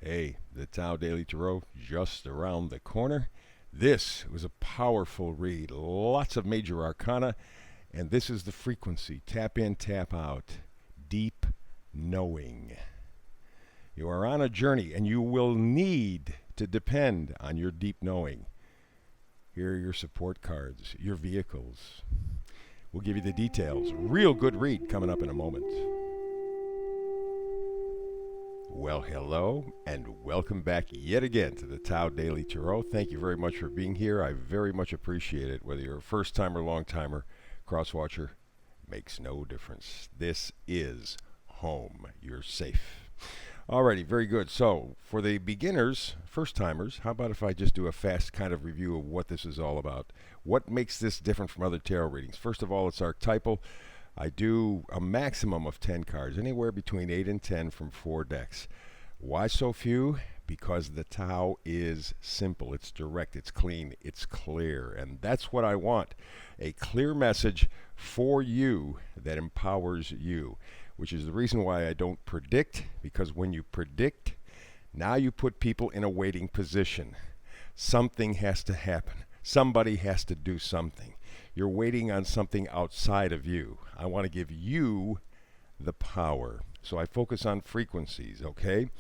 Hey, the Tao Daily Tarot just around the corner. This was a powerful read, lots of major arcana, and this is the frequency. Tap in, tap out. Deep knowing. You are on a journey and you will need to depend on your deep knowing. Here are your support cards, your vehicles. We'll give you the details. Real good read coming up in a moment. Well, hello, and welcome back yet again to the Tao Daily Tarot. Thank you very much for being here. I very much appreciate it. Whether you're a first-timer, long-timer, cross-watcher, makes no difference. This is home. You're safe. Alrighty, very good. So, for the beginners, first-timers, how about if I just do a fast kind of review of what this is all about? What makes this different from other tarot readings? First of all, it's archetypal. I do a maximum of 10 cards, anywhere between 8 and 10 from 4 decks. Why so few? Because the Tao is simple, it's direct, it's clean, it's clear. And that's what I want. A clear message for you that empowers you, which is the reason why I don't predict, because when you predict, now you put people in a waiting position. Something has to happen. Somebody has to do something. You're waiting on something outside of you. I want to give you the power. So I focus on frequencies, okay?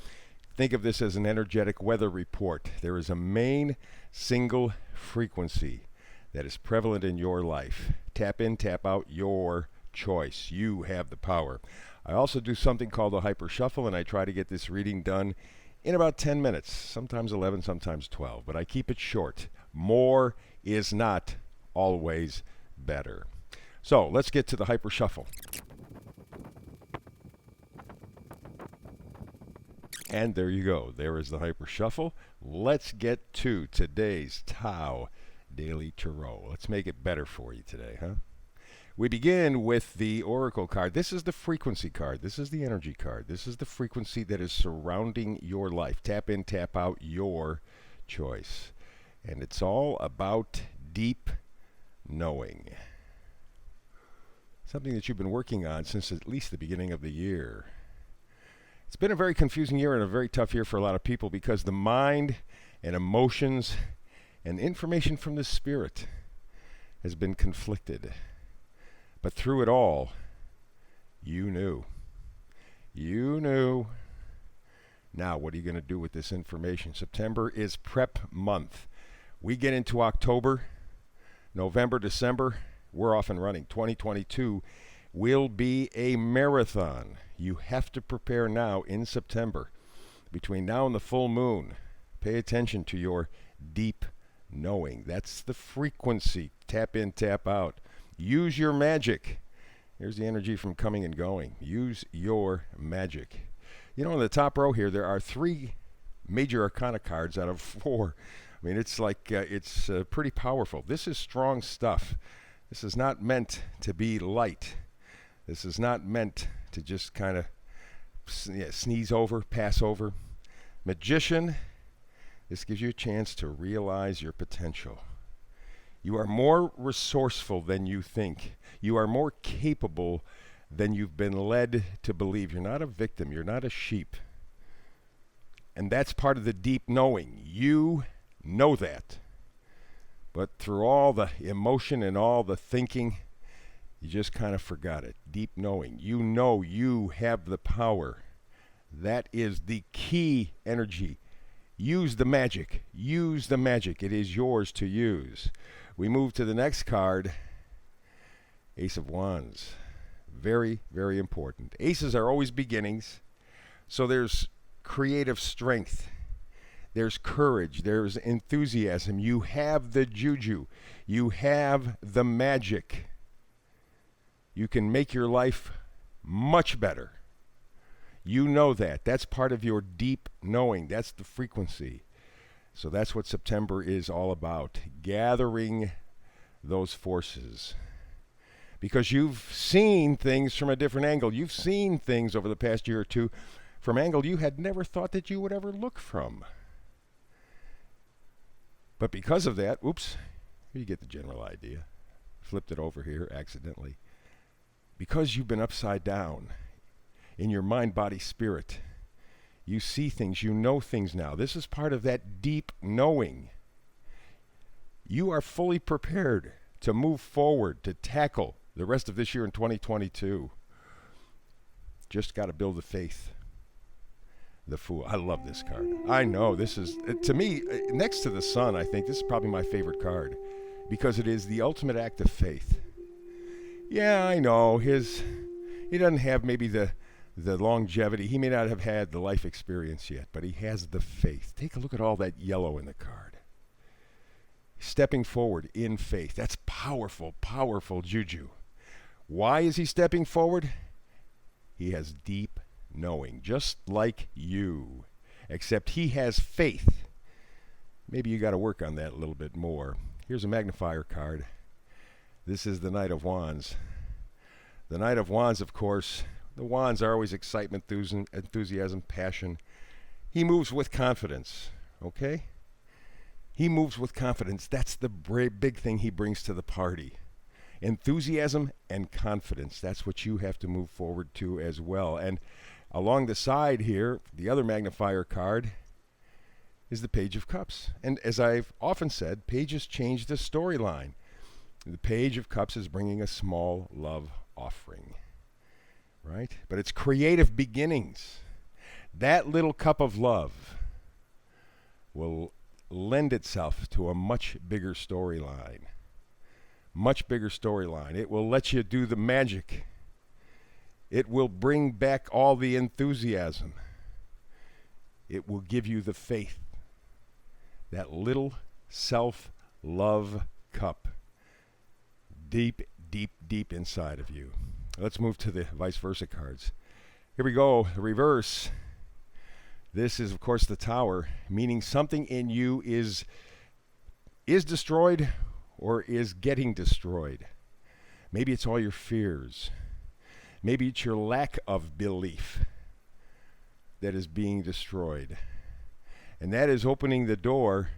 Think of this as an energetic weather report. There is a main single frequency that is prevalent in your life. Tap in, tap out, your choice. You have the power. I also do something called a hyper shuffle, and I try to get this reading done in about 10 minutes, sometimes 11, sometimes 12, but I keep it short. More is not always better. So let's get to the hyper shuffle. And there you go. There is the hyper shuffle. Let's get to today's Tao Daily Tarot. Let's make it better for you today, huh? We begin with the Oracle card. This is the frequency card. This is the energy card. This is the frequency that is surrounding your life. Tap in, tap out, your choice. And it's all about deep knowing. Something that you've been working on since at least the beginning of the year. It's been a very confusing year and a very tough year for a lot of people because the mind and emotions and information from the spirit has been conflicted. But through it all, you knew. You knew. Now, what are you going to do with this information? September is prep month. We get into October, November, December, we're off and running. 2022 will be a marathon. You have to prepare now in September. Between now and the full moon, pay attention to your deep knowing. That's the frequency. Tap in, tap out. Use your magic. Here's the energy from coming and going. Use your magic. You know, in the top row here, there are 3 major arcana cards out of 4. I mean, it's like, it's pretty powerful. This is strong stuff. This is not meant to be light. This is not meant to just kind of sneeze over, pass over. Magician, this gives you a chance to realize your potential. You are more resourceful than you think. You are more capable than you've been led to believe. You're not a victim. You're not a sheep. And that's part of the deep knowing. You know that. But through all the emotion and all the thinking, you just kind of forgot it. Deep knowing. You know you have the power. That is the key energy. Use the magic. Use the magic. It is yours to use. We move to the next card. Ace of Wands. Very, very important. Aces are always beginnings. So there's creative strength. There's courage. There's enthusiasm. You have the juju. You have the magic. You can make your life much better. You know that. That's part of your deep knowing. That's the frequency. So that's what September is all about. Gathering those forces. Because you've seen things from a different angle. You've seen things over the past year or two from an angle you had never thought that you would ever look from. But because of that, oops, you get the general idea. Flipped it over here accidentally. Because you've been upside down in your mind, body, spirit, You see things, you know things now. This is part of that deep knowing. You are fully prepared to move forward, to tackle the rest of this year in 2022. Just got to build the faith. The Fool. I love this card. I know this is, to me, next to the Sun, I think this is probably my favorite card because it is the ultimate act of faith. Yeah, I know he doesn't have maybe the longevity. He may not have had the life experience yet, but he has the faith. Take a look at all that yellow in the card. Stepping forward in faith. That's powerful, powerful juju. Why is he stepping forward? He has deep knowing, just like you, except he has faith. Maybe you got to work on that a little bit more. Here's a magnifier card. This is the Knight of Wands. The Knight of Wands, of course, the wands are always excitement, enthusiasm, passion. He moves with confidence, okay? He moves with confidence. That's the big thing he brings to the party. Enthusiasm and confidence. That's what you have to move forward to as well. And along the side here, the other magnifier card is the Page of Cups. And as I've often said, pages change the storyline. The Page of Cups is bringing a small love offering, right? But it's creative beginnings. That little cup of love will lend itself to a much bigger storyline. Much bigger storyline. It will let you do the magic. It will bring back all the enthusiasm. It will give you the faith. That little self-love cup. Deep, deep, deep inside of you. Let's move to the vice versa cards. Here we go. The reverse. This is, of course, the Tower, meaning something in you is destroyed or is getting destroyed. Maybe it's all your fears. Maybe it's your lack of belief that is being destroyed. And that is opening the door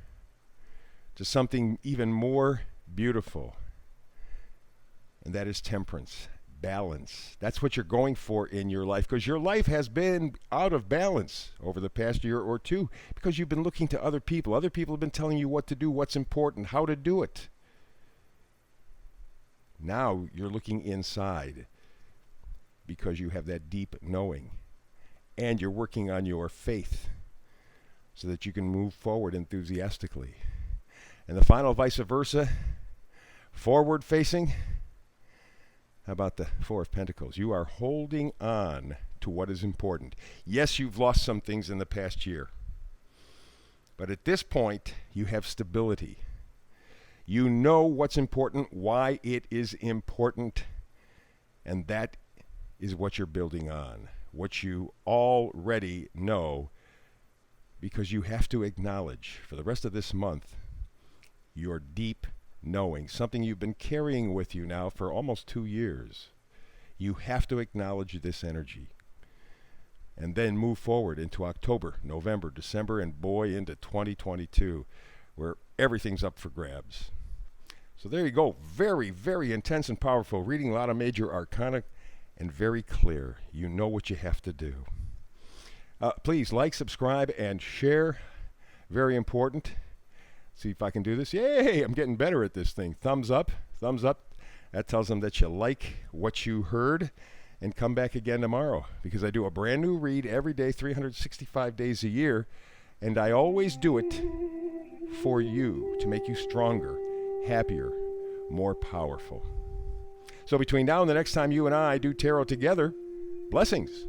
to something even more beautiful. And that is temperance, balance. That's what you're going for in your life, because your life has been out of balance over the past year or two because you've been looking to other people. Other people have been telling you what to do, what's important, how to do it. Now you're looking inside because you have that deep knowing, and you're working on your faith so that you can move forward enthusiastically. And the final vice versa, forward facing. How about the Four of Pentacles? You are holding on to what is important. Yes, you've lost some things in the past year, but at this point, you have stability. You know what's important, why it is important, and that is what you're building on, what you already know, because you have to acknowledge for the rest of this month your deep knowing, something you've been carrying with you now for almost 2 years. You have to acknowledge this energy and then move forward into October, November, December, and boy, into 2022, where everything's up for grabs. So there you go. Very, very intense and powerful reading, a lot of major arcana, and very clear. You know what you have to do. Please like, subscribe, and share. Very important. See if I can do this. Yay, I'm getting better at this thing. Thumbs up, thumbs up. That tells them that you like what you heard. And come back again tomorrow, because I do a brand new read every day, 365 days a year. And I always do it for you, to make you stronger, happier, more powerful. So between now and the next time you and I do tarot together, blessings.